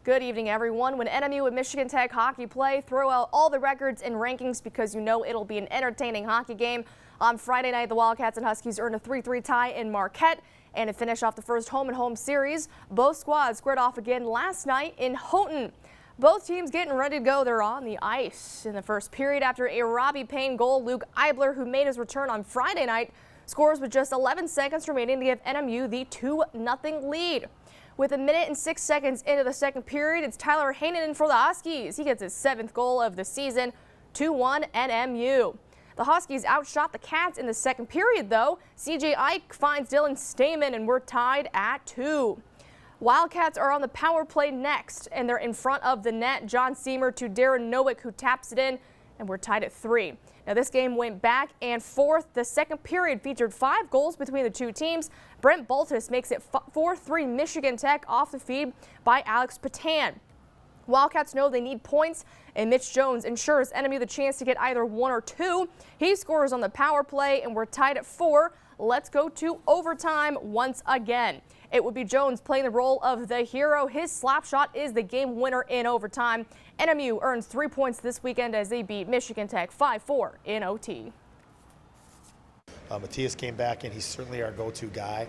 Good evening, everyone. When NMU and Michigan Tech hockey play, throw out all the records and rankings because you know it'll be an entertaining hockey game. On Friday night, the Wildcats and Huskies earned a 3-3 tie in Marquette. And to finish off the first home-and-home series, both squads squared off again last night in Houghton. Both teams getting ready to go. They're on the ice. In the first period, after a Robbie Payne goal, Luke Eibler, who made his return on Friday night, scores with just 11 seconds remaining to give NMU the 2-0 lead. With 1 minute and 6 seconds into the second period, it's Tyler Heinonen for the Huskies. He gets his 7th goal of the season, 2-1 NMU. The Huskies outshot the Cats in the second period, though. CJ Ike finds Dylan Stamen, and we're tied at 2. Wildcats are on the power play next, and they're in front of the net. John Seymour to Darren Nowick, who taps it in, and we're tied at 3. Now, this game went back and forth. The second period featured 5 goals between the two teams. Brent Baltus makes it 4-3 Michigan Tech off the feed by Alex Patan. Wildcats know they need points, and Mitch Jones ensures NMU the chance to get either 1 or 2. He scores on the power play, and we're tied at 4. Let's go to overtime once again. It would be Jones playing the role of the hero. His slap shot is the game winner in overtime. NMU earns 3 points this weekend as they beat Michigan Tech 5-4 in OT. Matthias came back, and he's certainly our go-to guy.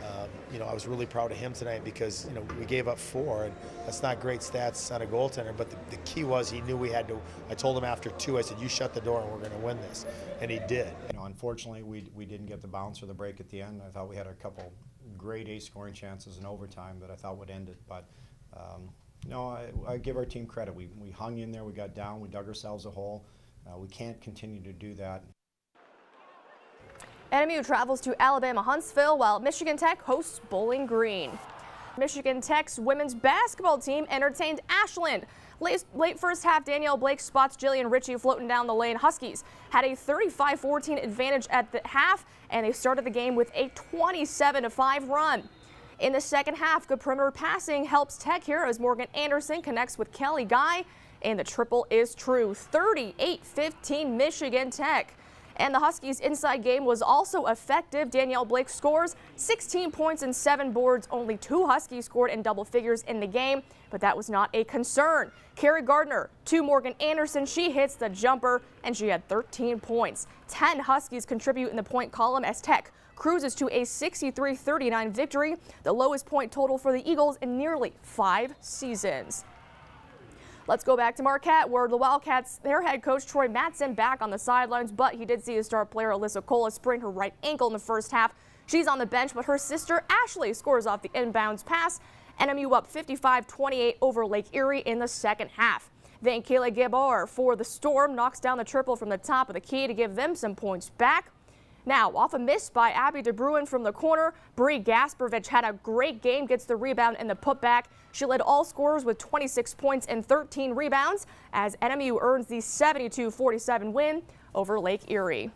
I was really proud of him tonight because, we gave up 4, and that's not great stats on a goaltender, but the key was he knew we had to. I told him after 2, I said, you shut the door and we're going to win this, and he did. Unfortunately, we didn't get the bounce or the break at the end. I thought we had a couple great ace scoring chances in overtime that I thought would end it, but I give our team credit. We hung in there, we got down, we dug ourselves a hole. We can't continue to do that. NMU travels to Alabama Huntsville while Michigan Tech hosts Bowling Green. Michigan Tech's women's basketball team entertained Ashland. Late first half, Danielle Blake spots Jillian Ritchie floating down the lane. Huskies had a 35-14 advantage at the half, and they started the game with a 27-5 run. In the second half, good perimeter passing helps Tech here as Morgan Anderson connects with Kelly Guy, and the triple is true. 38-15 Michigan Tech. And the Huskies' inside game was also effective. Danielle Blake scores 16 points and 7 boards. Only 2 Huskies scored in double figures in the game, but that was not a concern. Carrie Gardner to Morgan Anderson. She hits the jumper, and she had 13 points. 10 Huskies contribute in the point column as Tech cruises to a 63-39 victory, the lowest point total for the Eagles in nearly 5 seasons. Let's go back to Marquette, where the Wildcats, their head coach Troy Mattson back on the sidelines, but he did see his star player Alyssa Cola sprain her right ankle in the first half. She's on the bench, but her sister Ashley scores off the inbounds pass. NMU up 55-28 over Lake Erie in the second half. Then Kayla Gabor for the Storm knocks down the triple from the top of the key to give them some points back. Now, off a miss by Abby DeBruin from the corner, Brie Gasperovich had a great game, gets the rebound and the putback. She led all scorers with 26 points and 13 rebounds as NMU earns the 72-47 win over Lake Erie.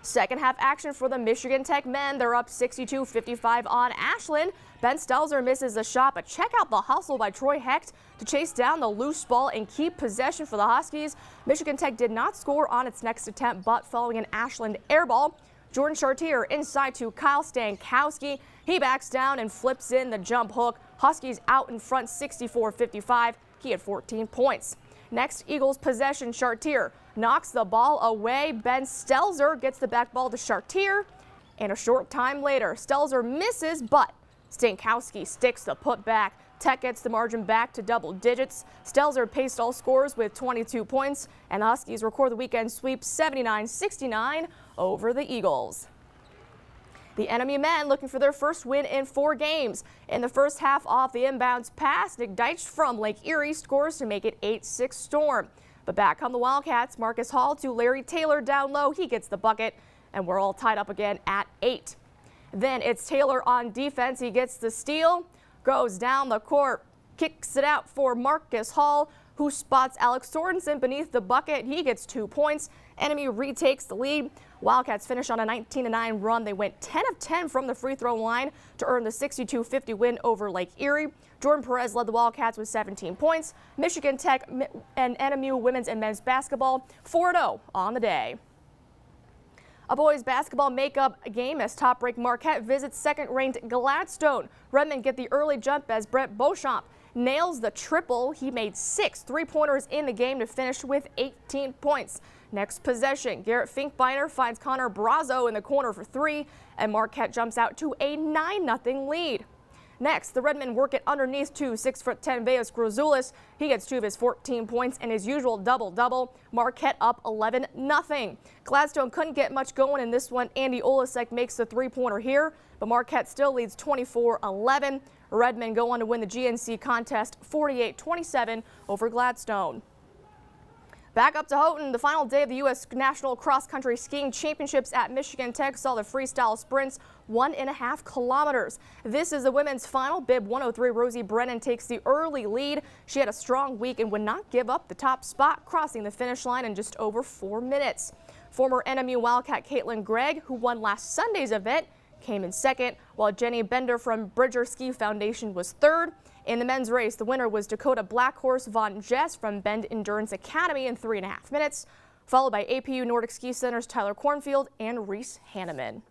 Second half action for the Michigan Tech men. They're up 62-55 on Ashland. Ben Stelzer misses a shot, but check out the hustle by Troy Hecht to chase down the loose ball and keep possession for the Huskies. Michigan Tech did not score on its next attempt, but following an Ashland air ball, Jordan Chartier inside to Kyle Stankowski. He backs down and flips in the jump hook. Huskies out in front 64-55. He had 14 points. Next, Eagles possession. Chartier knocks the ball away. Ben Stelzer gets the back ball to Chartier. And a short time later, Stelzer misses, but Stankowski sticks the putback. Tech gets the margin back to double digits. Stelzer paced all scores with 22 points, and the Huskies record the weekend sweep 79-69 over the Eagles. The NMU men looking for their first win in 4 games. In the first half off the inbounds pass, Nick Deitch from Lake Erie scores to make it 8-6 Storm. But back come the Wildcats. Marcus Hall to Larry Taylor down low. He gets the bucket, and we're all tied up again at 8. Then it's Taylor on defense. He gets the steal, goes down the court, kicks it out for Marcus Hall, who spots Alex Sorensen beneath the bucket. He gets 2 points. NMU retakes the lead. Wildcats finish on a 19-9 run. They went 10 of 10 from the free throw line to earn the 62-50 win over Lake Erie. Jordan Perez led the Wildcats with 17 points. Michigan Tech and NMU women's and men's basketball 4-0 on the day. A boys basketball makeup game as top-ranked Marquette visits second-ranked Gladstone. Redmond get the early jump as Brett Beauchamp nails the triple. He made 6 three-pointers in the game to finish with 18 points. Next possession, Garrett Finkbeiner finds Connor Brazo in the corner for 3, and Marquette jumps out to a 9-0 lead. Next, the Redmen work it underneath to 6'10" Veas Grozoulis. He gets 2 of his 14 points and his usual double-double. Marquette up 11-0. Gladstone couldn't get much going in this one. Andy Olasek makes the three-pointer here, but Marquette still leads 24-11. Redmen go on to win the GNC contest 48-27 over Gladstone. Back up to Houghton, the final day of the U.S. National Cross Country Skiing Championships at Michigan Tech saw the freestyle sprints 1.5 kilometers. This is the women's final. Bib 103 Rosie Brennan takes the early lead. She had a strong week and would not give up the top spot, crossing the finish line in just over 4 minutes. Former NMU Wildcat Caitlin Gregg, who won last Sunday's event, came in second, while Jenny Bender from Bridger Ski Foundation was third. In the men's race, the winner was Dakota Blackhorse Von Jess from Bend Endurance Academy in 3.5 minutes, followed by APU Nordic Ski Center's Tyler Cornfield and Reese Hanneman.